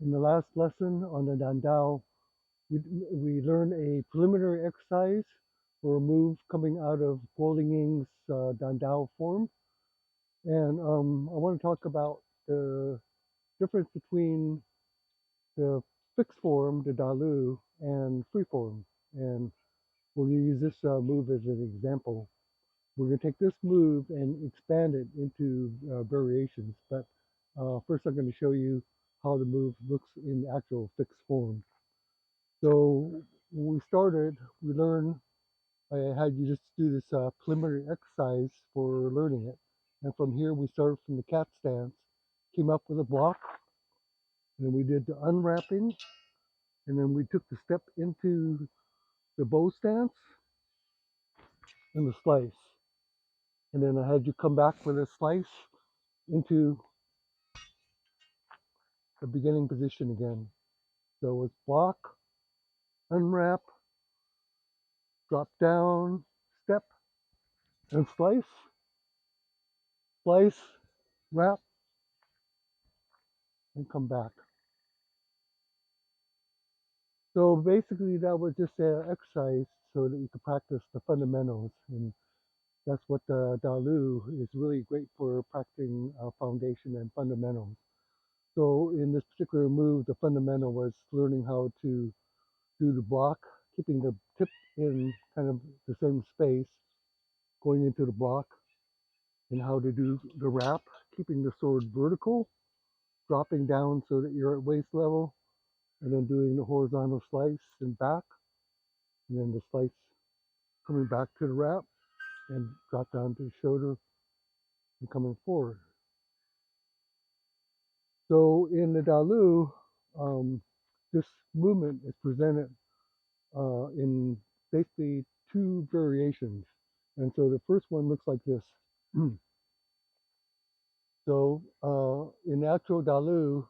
In the last lesson on the Dan Dao, we learned a preliminary exercise for a move coming out of Ying's Dan Dao form. And I want to talk about the difference between the fixed form, the Dalu, and free form. And we're going to use this move as an example. We're going to take this move and expand it into variations. But first, I'm going to show you how the move looks in the actual fixed form. So when we started, we learned I had you just do this preliminary exercise for learning it. And from here, we started from the cat stance, came up with a block, and then we did the unwrapping, and then we took the step into the bow stance and the slice. And then I had you come back with a slice into the beginning position again. So it's block, unwrap, drop down, step, and slice, wrap, and come back. So basically, that was just an exercise so that you could practice the fundamentals, and that's what the Dalu is really great for practicing foundation and fundamentals. So in this particular move, the fundamental was learning how to do the block, keeping the tip in kind of the same space, going into the block, and how to do the wrap, keeping the sword vertical, dropping down so that you're at waist level, and then doing the horizontal slice and back, and then the slice coming back to the wrap and drop down to the shoulder and coming forward. So in the Dalu, this movement is presented in basically two variations. And so the first one looks like this. So in actual Dalu,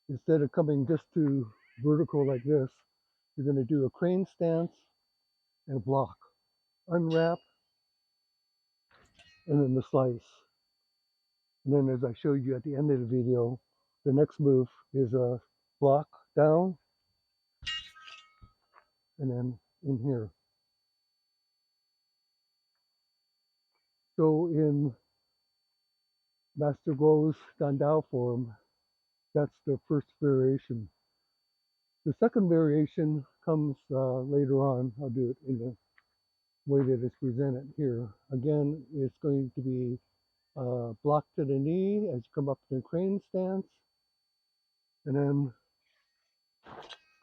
instead of coming just to vertical like this, you're going to do a crane stance and block, unwrap, and then the slice. And then as I showed you at the end of the video, the next move is a block down and then in here. So in Master Guo's Dan Dao form, that's the first variation. The second variation comes later on. I'll do it in the way that it's presented here. Again, it's going to be block to the knee as you come up to the crane stance, and then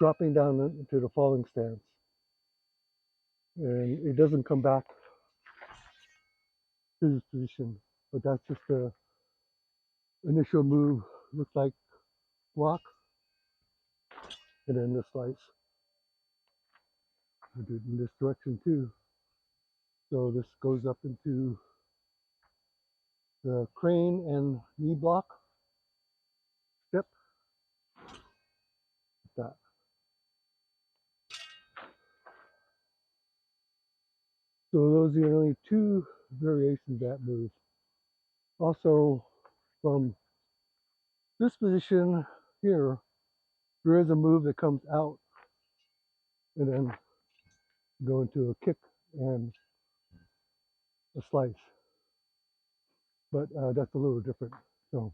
dropping down into the falling stance. And it doesn't come back to this position, but that's just the initial move. Looks like block, and then the slice. I do it in this direction too. So this goes up into the crane and knee block, step, like that. So those are the only two variations of that move. Also, from this position here, there is a move that comes out and then go into a kick and a slice. But that's a little different. So,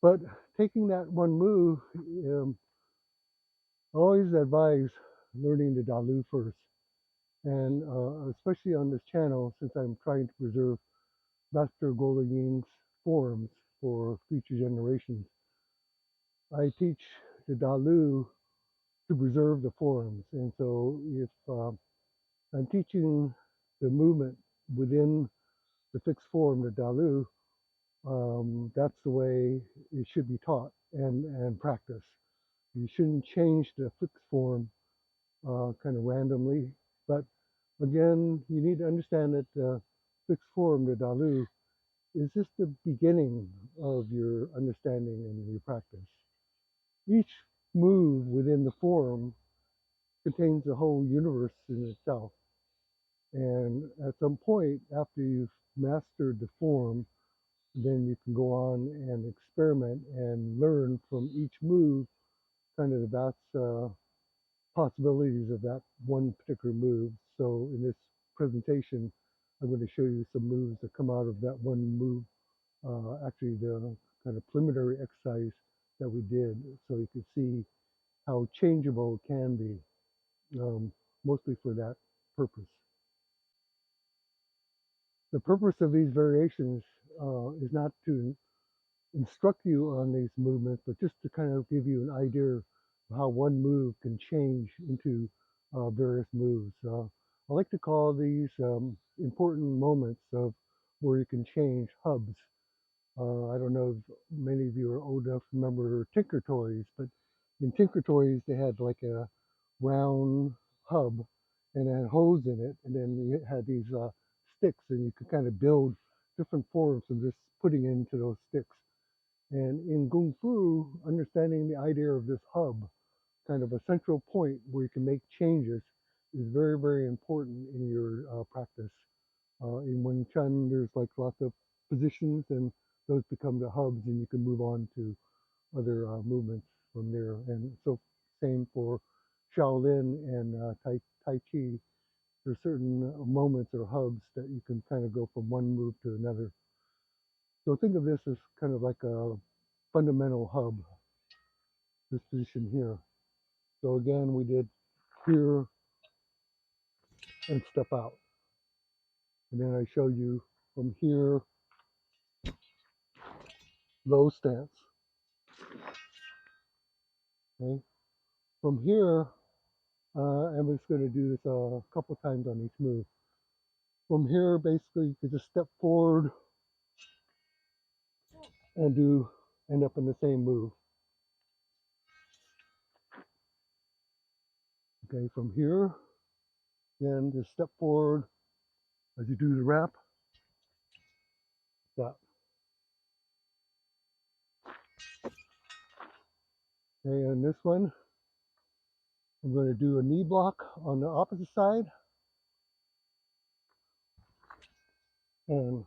but taking that one move, I always advise learning the Dalu first. And especially on this channel, since I'm trying to preserve Master Ying's forms for future generations, I teach the Dalu to preserve the forms. And so if I'm teaching the movement within the fixed form, the Dalu, that's the way it should be taught and practiced. You shouldn't change the fixed form kind of randomly. But again, you need to understand that the fixed form, the Dalu, is just the beginning of your understanding and your practice. Each move within the form contains a whole universe in itself. And at some point, after you've mastered the form, Then you can go on and experiment and learn from each move, kind of the vast possibilities of that one particular move. So in this presentation, I'm going to show you some moves that come out of that one move, actually the kind of preliminary exercise that we did, so you can see how changeable it can be, um, mostly for that purpose. The purpose of these variations is not to instruct you on these movements, but just to kind of give you an idea of how one move can change into various moves. I like to call these important moments of where you can change hubs. I don't know if many of you are old enough to remember Tinker Toys, but in Tinker Toys they had like a round hub and it had holes in it, and then you had these sticks, and you could kind of build different forms from just putting into those sticks. And in Kung Fu, understanding the idea of this hub, kind of a central point where you can make changes, is very, very important in your practice. In Wing Chun, there's like lots of positions, and those become the hubs, and you can move on to other movements from there. And so, same for Shaolin and Tai Chi. There's certain moments or hubs that you can kind of go from one move to another. So think of this as kind of like a fundamental hub, this position here. So again, we did here and step out. And then I show you from here, low stance. Okay. From here, I'm just going to do this a couple times on each move. From here, basically, you can just step forward and end up in the same move. Okay, from here, then just step forward as you do the wrap. Stop. Okay, and this one, I'm going to do a knee block on the opposite side and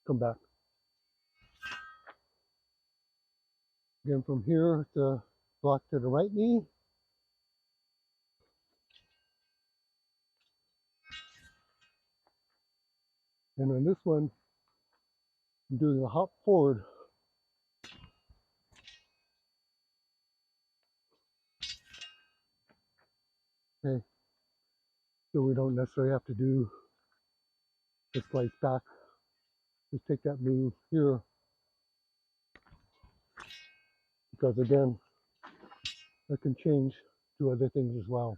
come back. Again, from here, it's a block to the right knee. And on this one, I'm doing a hop forward. Okay, so we don't necessarily have to do the slice back. Just take that move here, because again, that can change to other things as well.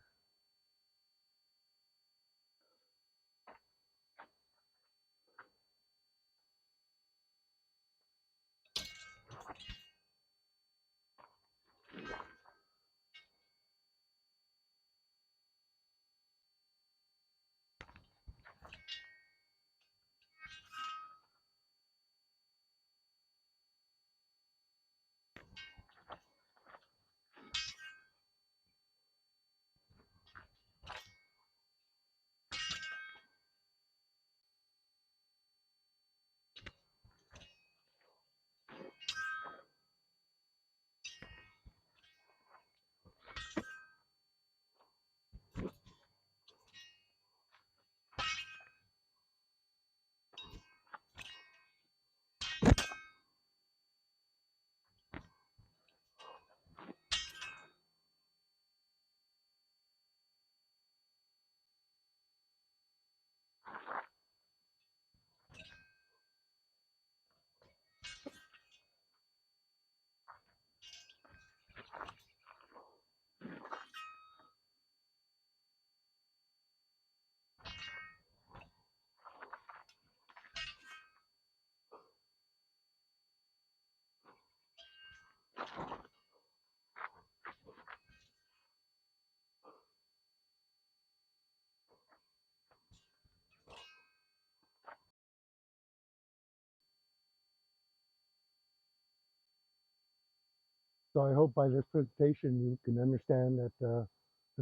So I hope by this presentation you can understand that the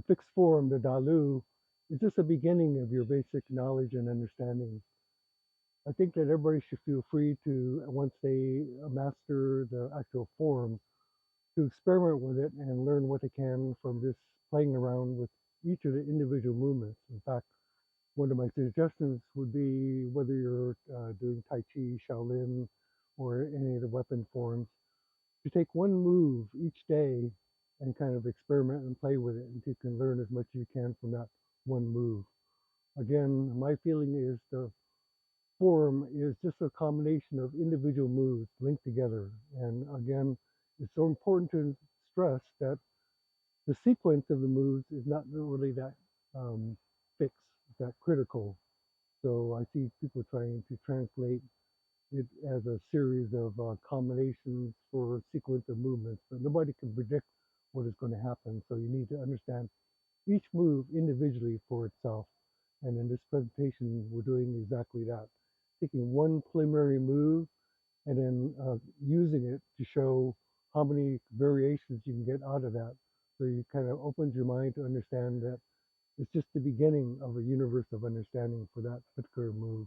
fixed form, the Dalu, is just the beginning of your basic knowledge and understanding. I think that everybody should feel free to, once they master the actual form, to experiment with it and learn what they can from just playing around with each of the individual movements. In fact, one of my suggestions would be whether you're doing Tai Chi, Shaolin, or any of the weapon forms, to take one move each day and kind of experiment and play with it until you can learn as much as you can from that one move. Again, my feeling is the form is just a combination of individual moves linked together. And again, it's so important to stress that the sequence of the moves is not really that um, fixed, that critical. So I see people trying to translate it as a series of combinations for a sequence of movements, but nobody can predict what is going to happen. So you need to understand each move individually for itself. And in this presentation, we're doing exactly that, taking one preliminary move and then using it to show how many variations you can get out of that. So you kind of opens your mind to understand that it's just the beginning of a universe of understanding for that particular move.